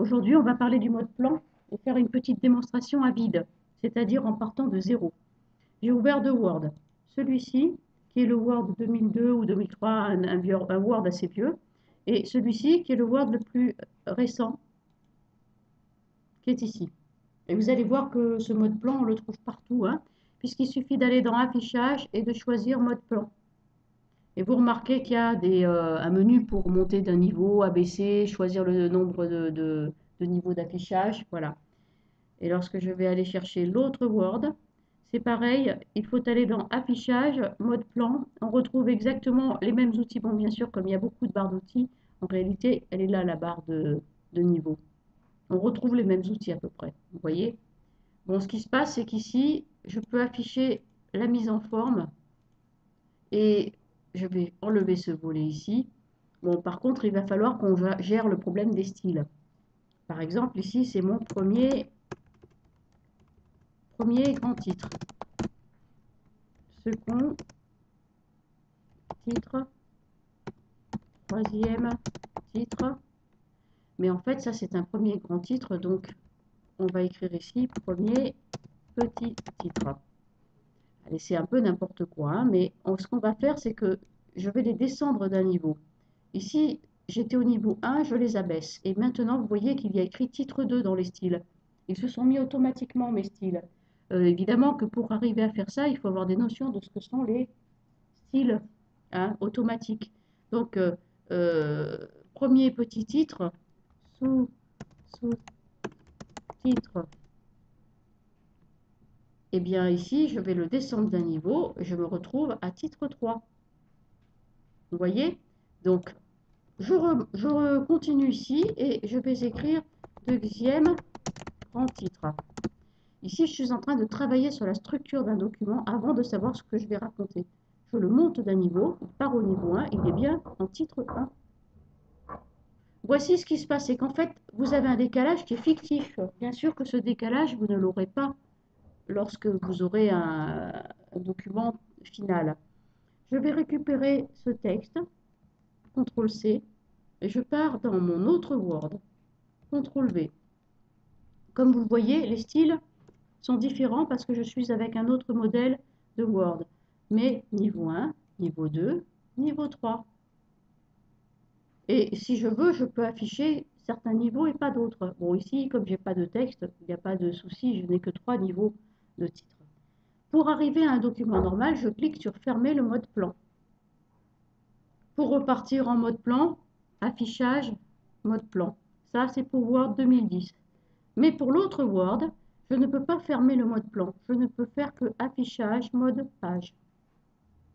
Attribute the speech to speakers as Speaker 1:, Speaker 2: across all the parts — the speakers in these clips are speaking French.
Speaker 1: Aujourd'hui, on va parler du mode plan et faire une petite démonstration à vide, c'est-à-dire en partant de zéro. J'ai ouvert deux Word. Celui-ci, qui est le Word 2002 ou 2003, un Word assez vieux, et celui-ci, qui est le Word le plus récent, qui est ici. Et vous allez voir que ce mode plan, on le trouve partout, hein, puisqu'il suffit d'aller dans Affichage et de choisir mode plan. Et vous remarquez qu'il y a un menu pour monter d'un niveau, abaisser, choisir le nombre de niveaux d'affichage, voilà. Et lorsque je vais aller chercher l'autre Word, c'est pareil, il faut aller dans Affichage, mode plan. On retrouve exactement les mêmes outils. Bon, bien sûr, comme il y a beaucoup de barres d'outils, en réalité, elle est là, la barre de niveau. On retrouve les mêmes outils à peu près, vous voyez. Bon, ce qui se passe, c'est qu'ici, je peux afficher la mise en forme et je vais enlever ce volet ici. Bon, par contre, il va falloir qu'on gère le problème des styles. Par exemple, ici, c'est mon premier grand titre. Second titre. Troisième titre. Mais en fait, ça, c'est un premier grand titre. Donc, on va écrire ici premier petit titre. Allez, c'est un peu n'importe quoi, hein, mais ce qu'on va faire, c'est que je vais les descendre d'un niveau. Ici, j'étais au niveau 1, je les abaisse. Et maintenant, vous voyez qu'il y a écrit titre 2 dans les styles. Ils se sont mis automatiquement, mes styles. Évidemment que pour arriver à faire ça, il faut avoir des notions de ce que sont les styles, hein, automatiques. Donc, premier petit titre, sous-titre. Et bien ici, je vais le descendre d'un niveau, je me retrouve à titre 3. Vous voyez? Donc, je continue ici et je vais écrire deuxième grand titre. Ici, je suis en train de travailler sur la structure d'un document avant de savoir ce que je vais raconter. Je le monte d'un niveau, il part au niveau 1, il est bien en titre 1. Voici ce qui se passe, c'est qu'en fait, vous avez un décalage qui est fictif. Bien sûr que ce décalage, vous ne l'aurez pas lorsque vous aurez un document final. Je vais récupérer ce texte, CTRL-C, et je pars dans mon autre Word, CTRL-V. Comme vous le voyez, les styles sont différents parce que je suis avec un autre modèle de Word. Mais niveau 1, niveau 2, niveau 3. Et si je veux, je peux afficher certains niveaux et pas d'autres. Bon, ici, comme je n'ai pas de texte, il n'y a pas de souci, je n'ai que 3 niveaux de titre. Pour arriver à un document normal, je clique sur Fermer le mode plan. Pour repartir en mode plan, affichage, mode plan. Ça, c'est pour Word 2010. Mais pour l'autre Word, je ne peux pas fermer le mode plan. Je ne peux faire que affichage, mode page.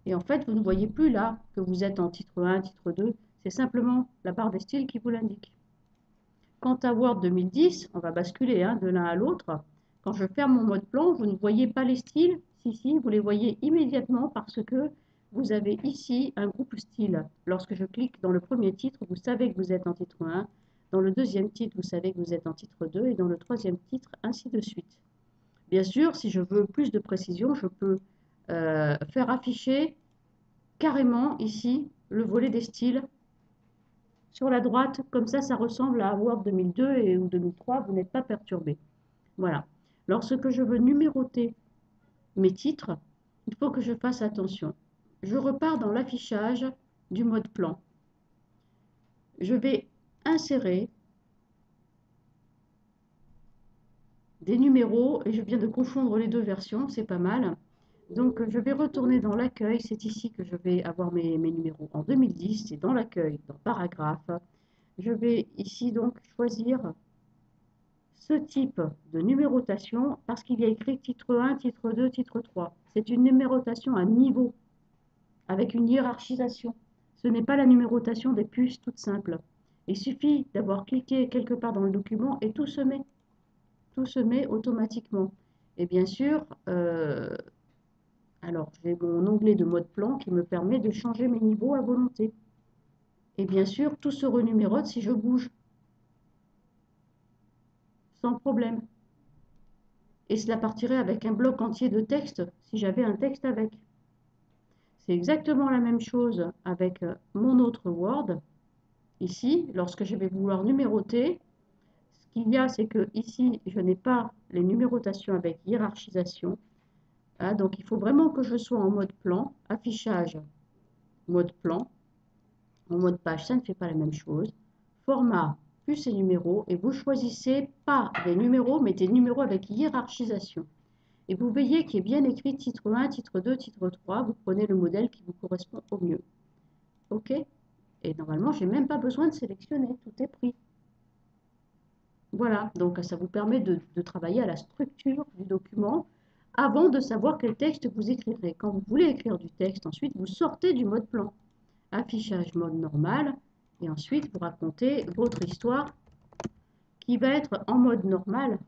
Speaker 1: Et en fait, vous ne voyez plus là que vous êtes en titre 1, titre 2. C'est simplement la barre des styles qui vous l'indique. Quant à Word 2010, on va basculer de l'un à l'autre. Quand je ferme mon mode plan, vous ne voyez pas les styles. Si, vous les voyez immédiatement parce que vous avez ici un groupe style. Lorsque je clique dans le premier titre, vous savez que vous êtes en titre 1. Dans le deuxième titre, vous savez que vous êtes en titre 2. Et dans le troisième titre, ainsi de suite. Bien sûr, si je veux plus de précision, je peux faire afficher carrément ici le volet des styles sur la droite, comme ça ressemble à Word 2002 ou 2003, vous n'êtes pas perturbé. Voilà. Lorsque je veux numéroter mes titres, il faut que je fasse attention. Je repars dans l'affichage du mode plan. Je vais insérer des numéros, et je viens de confondre les deux versions, c'est pas mal. Donc je vais retourner dans l'accueil, c'est ici que je vais avoir mes numéros. En 2010, c'est dans l'accueil, dans paragraphe. Je vais ici donc choisir ce type de numérotation parce qu'il y a écrit titre 1, titre 2, titre 3. C'est une numérotation à niveau avec une hiérarchisation. Ce n'est pas la numérotation des puces toute simple. Il suffit d'avoir cliqué quelque part dans le document et tout se met. Tout se met automatiquement. Et bien sûr, alors j'ai mon onglet de mode plan qui me permet de changer mes niveaux à volonté. Et bien sûr, tout se renumérote si je bouge. Sans problème. Et cela partirait avec un bloc entier de texte si j'avais un texte avec. C'est exactement la même chose avec mon autre Word. Ici, lorsque je vais vouloir numéroter, qu'il y a, c'est que ici, je n'ai pas les numérotations avec hiérarchisation. Ah, donc, il faut vraiment que je sois en mode plan, affichage, mode plan. En mode page, ça ne fait pas la même chose. Format, plus et numéros. Et vous choisissez pas des numéros, mais des numéros avec hiérarchisation. Et vous veillez qu'il y ait bien écrit titre 1, titre 2, titre 3. Vous prenez le modèle qui vous correspond au mieux. OK? Et normalement, je n'ai même pas besoin de sélectionner. Tout est pris. Voilà, donc ça vous permet de travailler à la structure du document avant de savoir quel texte vous écrirez. Quand vous voulez écrire du texte, ensuite, vous sortez du mode plan. Affichage mode normal, et ensuite vous racontez votre histoire qui va être en mode normal,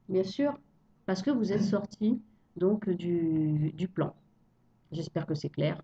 Speaker 1: bien sûr, parce que vous êtes sorti donc du plan. J'espère que c'est clair.